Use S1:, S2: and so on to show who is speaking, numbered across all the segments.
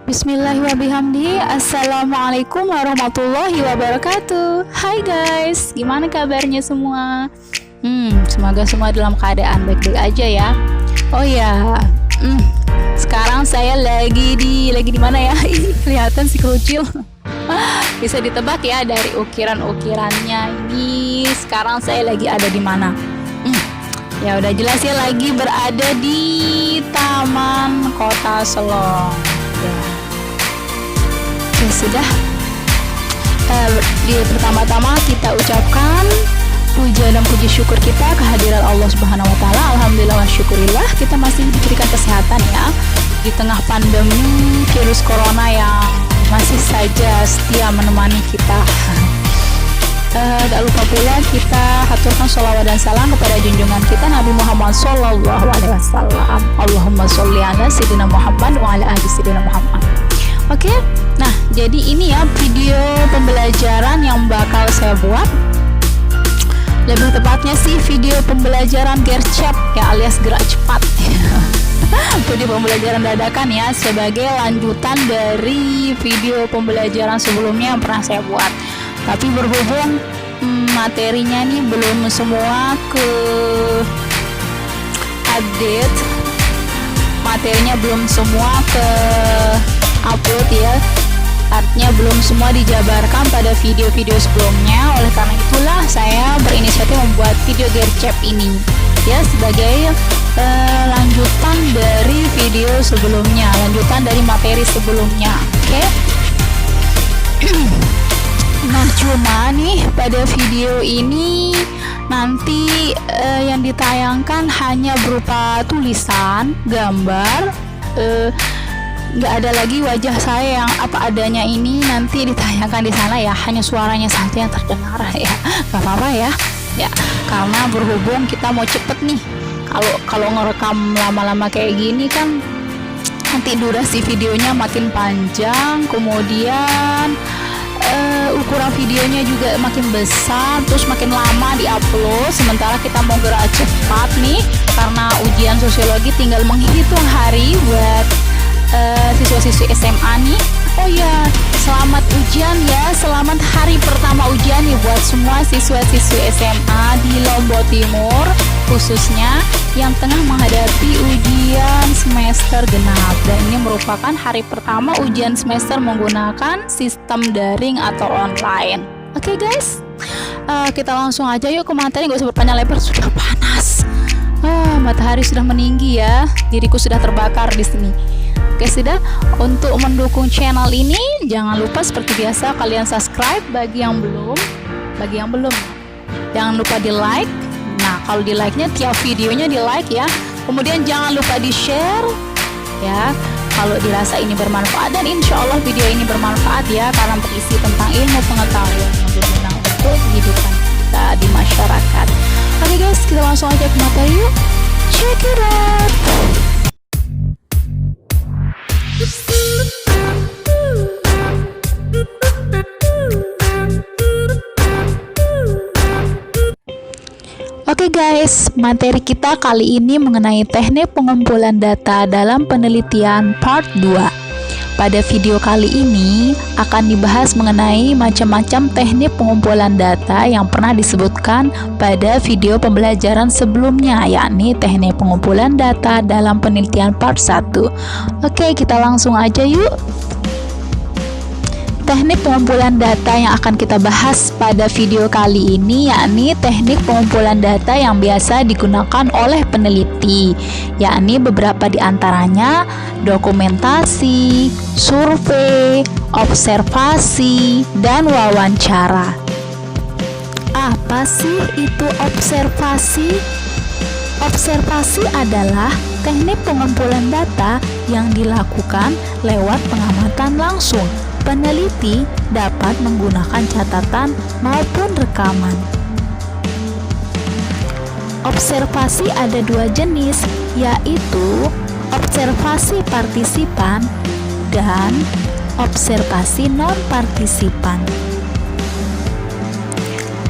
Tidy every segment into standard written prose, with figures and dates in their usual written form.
S1: Bismillahirrahmanirrahim. Assalamualaikum warahmatullahi wabarakatuh. Hai guys, gimana kabarnya semua? Semoga semua dalam keadaan baik-baik aja ya. Oh ya, sekarang saya lagi di mana ya? Ini kelihatan si kecil. Bisa ditebak ya dari ukiran-ukirannya ini. Sekarang saya lagi ada di mana? Ya udah jelas ya, lagi berada di Taman Kota Selong. Ya sudah, di pertama-tama kita ucapkan puja dan puji syukur kita kehadiran Allah Subhanahu wa taala. Alhamdulillah wa syukurillah kita masih diberikan kesehatan ya di tengah pandemi virus corona yang masih saja setia menemani kita. Tak lupa pula kita haturkan sholawat dan salam kepada junjungan kita Nabi Muhammad Sallallahu Alaihi Wasallam. Allahumma sholli ala sayyidina Muhammad wa ala ali sayyidina Muhammad. Oke, nah jadi ini ya video pembelajaran yang bakal saya buat. Lebih tepatnya sih video pembelajaran gercep ya, alias gerak cepat. Video pembelajaran dadakan ya, sebagai lanjutan dari video pembelajaran sebelumnya yang pernah saya buat. Tapi berhubung materinya nih belum semua ke update, materinya belum semua ke upload ya, artinya belum semua dijabarkan pada video-video sebelumnya. Oleh karena itulah saya berinisiatif membuat video gercep ini ya, sebagai lanjutan dari video sebelumnya, lanjutan dari materi sebelumnya. Oke. Nah cuma nih pada video ini nanti yang ditayangkan hanya berupa tulisan, gambar, nggak ada lagi wajah saya yang apa adanya ini nanti ditayangkan di sana ya, hanya suaranya saja yang terdengar ya, nggak apa-apa ya, karena berhubung kita mau cepet nih, kalau ngerekam lama-lama kayak gini kan nanti durasi videonya makin panjang, kemudian ukuran videonya juga makin besar, terus makin lama diupload. Sementara kita mau gerak cepat nih, karena ujian sosiologi tinggal menghitung hari buat siswa-siswi SMA nih. Oh ya, selamat ujian ya, selamat hari pertama ujian nih buat semua siswa-siswi SMA di Lombok Timur, khususnya yang tengah menghadapi ujian semester genap. Dan ini merupakan hari pertama ujian semester menggunakan sistem daring atau online. Oke guys, kita langsung aja yuk ke materi, gak usah berpanjang lebar, sudah panas. Matahari sudah meninggi ya, diriku sudah terbakar di sini. Oke sudah, untuk mendukung channel ini jangan lupa seperti biasa kalian subscribe bagi yang belum, jangan lupa di like. Nah kalau di like nya tiap videonya di like ya, kemudian jangan lupa di share ya kalau dirasa ini bermanfaat, dan insya Allah video ini bermanfaat ya, karena berisi tentang ilmu pengetahuan yang berguna untuk kehidupan kita di masyarakat. Oke guys, kita langsung aja ke materi yuk, check it out. Oke guys, materi kita kali ini mengenai teknik pengumpulan data dalam penelitian part 2. Pada video kali ini akan dibahas mengenai macam-macam teknik pengumpulan data yang pernah disebutkan pada video pembelajaran sebelumnya, yakni teknik pengumpulan data dalam penelitian part 1. Oke, kita langsung aja yuk. Teknik pengumpulan data yang akan kita bahas pada video kali ini yakni teknik pengumpulan data yang biasa digunakan oleh peneliti, yakni beberapa di antaranya dokumentasi, survei, observasi, dan wawancara. Apa sih itu observasi? Observasi adalah teknik pengumpulan data yang dilakukan lewat pengamatan langsung. Peneliti dapat menggunakan catatan maupun rekaman. Observasi ada dua jenis, yaitu observasi partisipan dan observasi non-partisipan.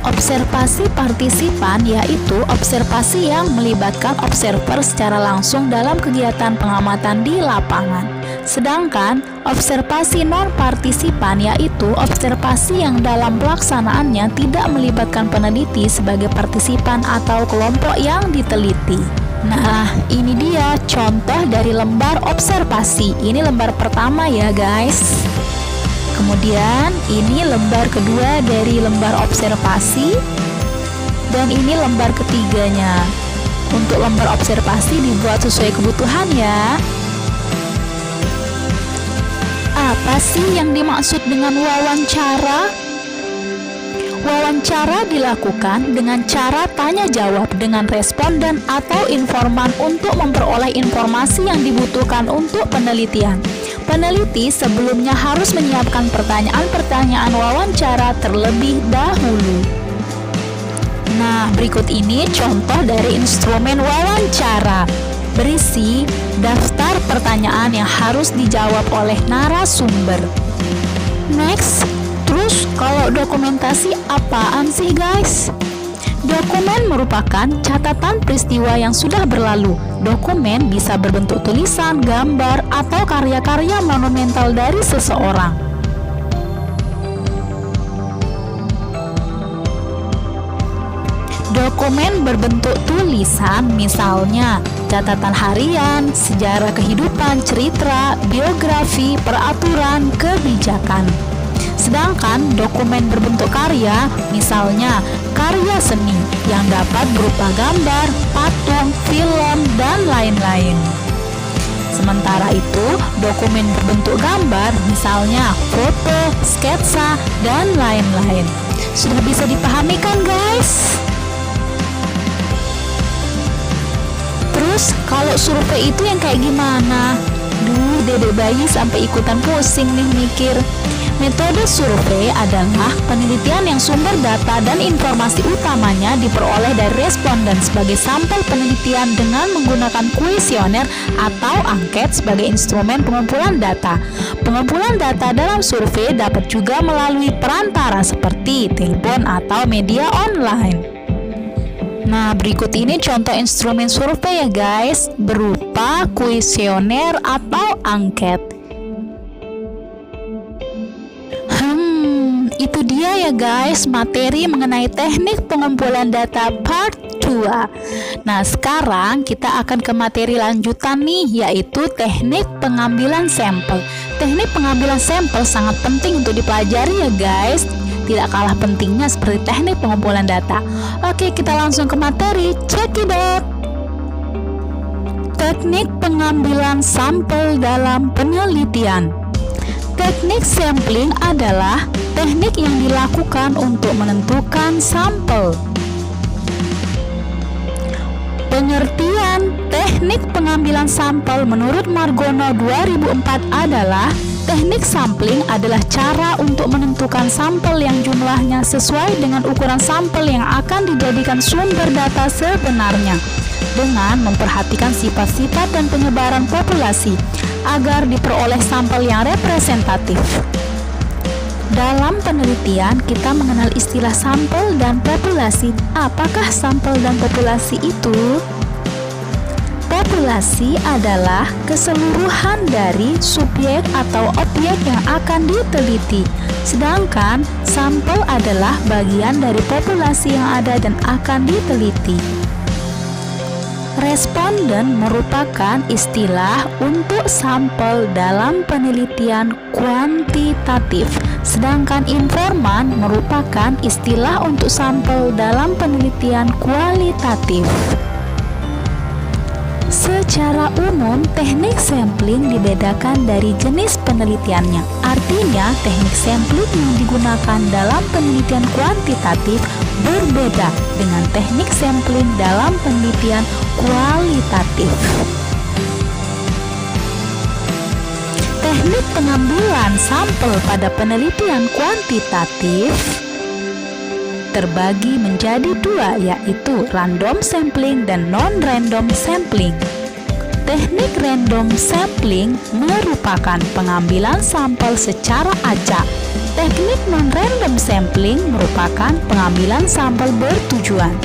S1: Observasi partisipan yaitu observasi yang melibatkan observer secara langsung dalam kegiatan pengamatan di lapangan. Sedangkan observasi non-partisipan yaitu observasi yang dalam pelaksanaannya tidak melibatkan peneliti sebagai partisipan atau kelompok yang diteliti. Nah, ini dia contoh dari lembar observasi. Ini lembar pertama ya guys. Kemudian ini lembar kedua dari lembar observasi. Dan ini lembar ketiganya. Untuk lembar observasi dibuat sesuai kebutuhan ya. Apa sih yang dimaksud dengan wawancara? Wawancara dilakukan dengan cara tanya jawab dengan responden atau informan untuk memperoleh informasi yang dibutuhkan untuk penelitian. Peneliti sebelumnya harus menyiapkan pertanyaan-pertanyaan wawancara terlebih dahulu. Nah, berikut ini contoh dari instrumen wawancara. Berisi daftar pertanyaan yang harus dijawab oleh narasumber. Next, terus kalau dokumentasi apaan sih guys? Dokumen merupakan catatan peristiwa yang sudah berlalu. Dokumen bisa berbentuk tulisan, gambar, atau karya-karya monumental dari seseorang. Dokumen berbentuk tulisan misalnya catatan harian, sejarah kehidupan, cerita, biografi, peraturan, kebijakan. Sedangkan dokumen berbentuk karya misalnya karya seni yang dapat berupa gambar, patung, film, dan lain-lain. Sementara itu, dokumen berbentuk gambar misalnya foto, sketsa, dan lain-lain. Sudah bisa dipahami kan guys? Terus kalau survei itu yang kayak gimana? Dedek bayi sampai ikutan pusing nih mikir. Metode survei adalah penelitian yang sumber data dan informasi utamanya diperoleh dari responden sebagai sampel penelitian dengan menggunakan kuesioner atau angket sebagai instrumen pengumpulan data. Pengumpulan data dalam survei dapat juga melalui perantara seperti telepon atau media online. Nah, berikut ini contoh instrumen survei ya guys, berupa kuesioner atau angket. Itu dia ya guys, materi mengenai teknik pengumpulan data part 2. Nah, sekarang kita akan ke materi lanjutan nih, yaitu teknik pengambilan sampel. Teknik pengambilan sampel sangat penting untuk dipelajari ya guys. Tidak kalah pentingnya seperti teknik pengumpulan data. Oke, kita langsung ke materi. Check it out. Teknik pengambilan sampel dalam penelitian. Teknik sampling adalah teknik yang dilakukan untuk menentukan sampel. Pengertian teknik pengambilan sampel menurut Margono 2004 adalah teknik sampling adalah cara untuk menentukan sampel yang jumlahnya sesuai dengan ukuran sampel yang akan dijadikan sumber data sebenarnya dengan memperhatikan sifat-sifat dan penyebaran populasi agar diperoleh sampel yang representatif. Dalam penelitian, kita mengenal istilah sampel dan populasi. Apakah sampel dan populasi itu? Populasi adalah keseluruhan dari subjek atau objek yang akan diteliti. Sedangkan sampel adalah bagian dari populasi yang ada dan akan diteliti. Responden merupakan istilah untuk sampel dalam penelitian kuantitatif, sedangkan informan merupakan istilah untuk sampel dalam penelitian kualitatif. Secara umum, teknik sampling dibedakan dari jenis penelitiannya. Artinya, teknik sampling yang digunakan dalam penelitian kuantitatif berbeda dengan teknik sampling dalam penelitian kualitatif. Teknik pengambilan sampel pada penelitian kuantitatif terbagi menjadi dua, yaitu random sampling dan non-random sampling. Teknik random sampling merupakan pengambilan sampel secara acak. Teknik non-random sampling merupakan pengambilan sampel bertujuan.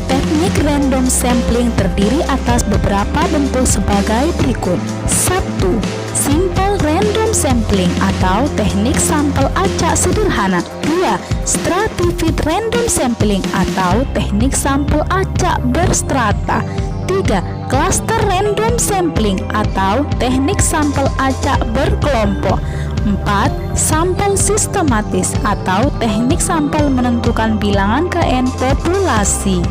S1: Teknik Teknik random sampling terdiri atas beberapa bentuk sebagai berikut. 1. Simple random sampling atau teknik sampel acak sederhana. 2. Stratified random sampling atau teknik sampel acak berstrata. 3. Cluster random sampling atau teknik sampel acak berkelompok. 4. Sampel sistematis atau teknik sampel menentukan bilangan ke N populasi.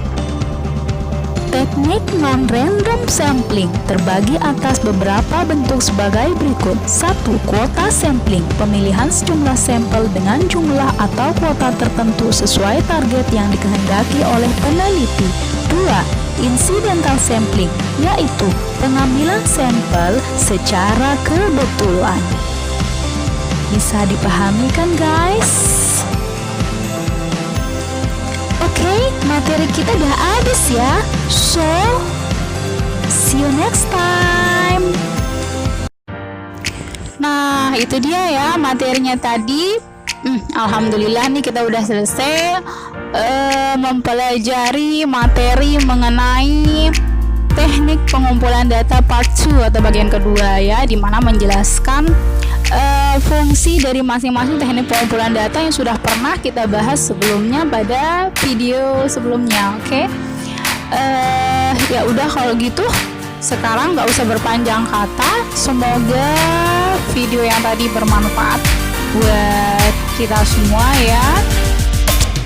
S1: Teknik non-random sampling terbagi atas beberapa bentuk sebagai berikut. 1. Kuota sampling, pemilihan sejumlah sampel dengan jumlah atau kuota tertentu sesuai target yang dikehendaki oleh peneliti. 2. Incidental sampling, yaitu pengambilan sampel secara kebetulan. Bisa dipahami kan guys? Oke, materi kita udah habis ya. So, see you next time. Nah, itu dia ya materinya tadi. Alhamdulillah nih kita udah selesai mempelajari materi mengenai teknik pengumpulan data part 2 atau bagian kedua ya, dimana menjelaskan fungsi dari masing-masing teknik pengumpulan data yang sudah pernah kita bahas sebelumnya pada video sebelumnya. Oke. Ya udah kalau gitu sekarang nggak usah berpanjang kata. Semoga video yang tadi bermanfaat buat kita semua ya.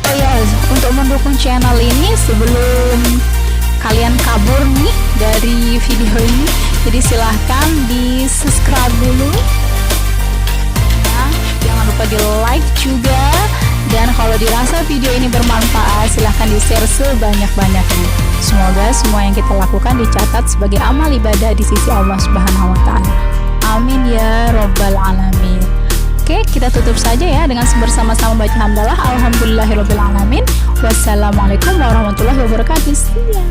S1: Oh ya, untuk mendukung channel ini sebelum kalian kabur nih dari video ini, jadi silahkan di subscribe dulu. Jangan lupa di like juga, dan kalau dirasa video ini bermanfaat silahkan di share sebanyak-banyaknya. Semoga semua yang kita lakukan dicatat sebagai amal ibadah di sisi Allah Subhanahu wa Ta'ala. Amin ya Rabbal Alamin. Oke, kita tutup saja ya dengan bersama-sama baca hamdalah. Alhamdulillahirabbil alamin. Wassalamualaikum warahmatullahi wabarakatuh. See ya.